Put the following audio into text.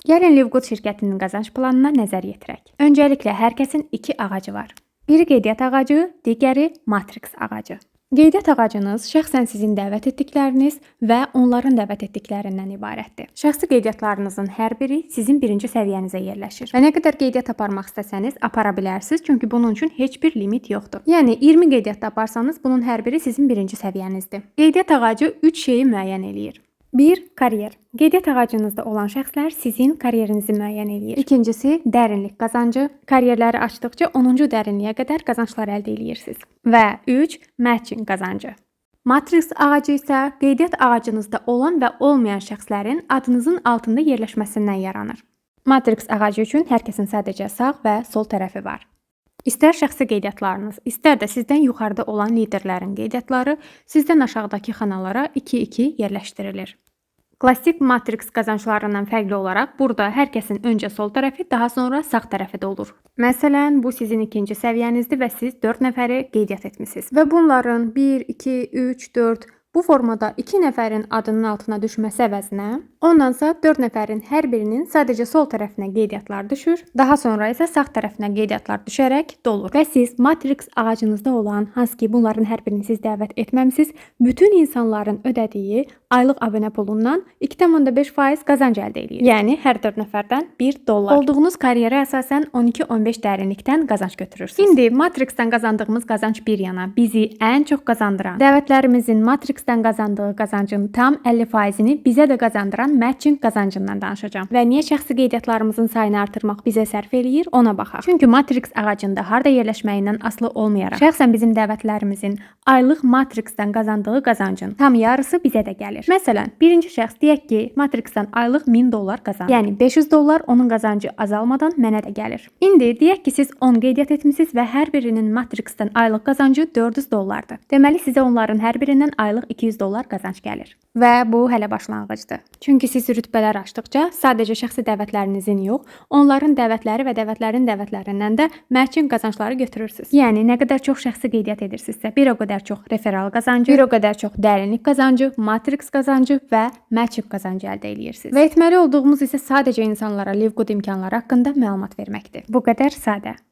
Gəlin Livgood şirkətinin qazanc planına nəzər yetirək. Öncəliklə hər kəsin iki ağacı var. Biri qeydiyyat ağacı, digəri Matrix ağacı. Qeydiyyat ağacınız şəxsən sizin dəvət etdikləriniz və onların dəvət etdiklərindən ibarətdir. Şəxsi qeydiyyatlarınızın hər biri sizin birinci səviyyənizə yerləşir. Və nə qədər qeydiyyat aparmaq istəsəniz apara bilərsiniz, çünki bunun üçün heç bir limit yoxdur. Yəni 20 qeydiyyat aparsanız bunun hər biri sizin birinci səviyyənizdir. Qeydiyyat ağacı 3 şeyi müəyyən eləyir. 1. Karyer. Qeydiyyat ağacınızda olan şəxslər sizin karyerinizi müəyyən eləyir. İkincisi, dərinlik qazancı. Karyerləri açdıqca 10-cu dərinliyə qədər qazanclar əldə edirsiniz. Və 3. Matching qazancı. Matrix ağacı isə qeydiyyat ağacınızda olan və olmayan şəxslərin adınızın altında yerləşməsindən yaranır. Matrix ağacı üçün hər kəsin sadəcə sağ və sol tərəfi var. İstər şəxsi qeydiyyatlarınız, istər də sizdən yuxarıda olan liderlərin qeydiyyatları sizdən aşağıdakı xanalara 2-2 yerləşdirilir. Klassik Matrix qazanclarından fərqli olaraq burada hər kəsin öncə sol tərəfi, daha sonra sağ tərəfi də olur. Məsələn, bu sizin ikinci səviyyənizdir və siz 4 nəfəri qeydiyyat etmisiniz. Və bunların 1, 2, 3, 4 bu formada 2 nəfərin adının altına düşməsi əvəzinə, ondansa 4 nəfərin hər birinin sadəcə sol tərəfinə qeydiyyatlar düşür, daha sonra isə sağ tərəfinə qeydiyyatlar düşərək dolur. Və siz Matrix ağacınızda olan, hansı ki bunların hər birini siz dəvət etməmisiniz, bütün insanların ödədiyi aylıq abunə pulundan 2,5% qazanc əldə edir. Yəni hər 4 nəfərdən $1. Olduğunuz karyerə əsasən 12-15 dərinlikdən qazanc götürürsünüz. İndi Matrixdən qazandığımız qazanc bir yana bizi ən çox qazandıran, dəvətlərimizin Matrixdən qazandığı qazancın tam 50%-ni bizə də qazandıran matching qazancından danışacağam. Və niyə şəxsi qeydiyyatlarımızın sayını artırmaq bizə sərf eləyir, ona baxaq. Çünki Matrix ağacında harda yerləşməyindən asılı olmayaraq, şəxsən bizim dəvətlərimizin aylıq Matrixdən qazandığı qazancın tam yarısı bizə də gəlir. Məsələn, birinci şəxs deyək ki, Matrixdən aylıq $1000 qazanır. Yəni $500 onun qazancı azalmadan mənə də gəlir. İndi deyək ki, siz 10 qeydiyyat etmisiniz və hər birinin Matrixdən aylıq qazancı $400-dır. Deməli, sizə onların hər birindən aylıq $200 qazanc gəlir. Və bu hələ başlanğıcdır. Çünki siz rütbələr açdıqca sadəcə şəxsi dəvətlərinizin yox, onların dəvətləri və dəvətlərin dəvətlərindən də matching qazancları götürürsünüz. Yəni nə qədər çox şəxsi qeydiyyat edirsinizsə, bir o qədər çox referral qazancı, bir o qədər çox dərinlik qazancı, Matrix qazancı və matching qazancı əldə edirsiniz. Və etməli olduğumuz isə sadəcə insanlara Livgood imkanları haqqında məlumat verməkdir. Bu qədər sadə.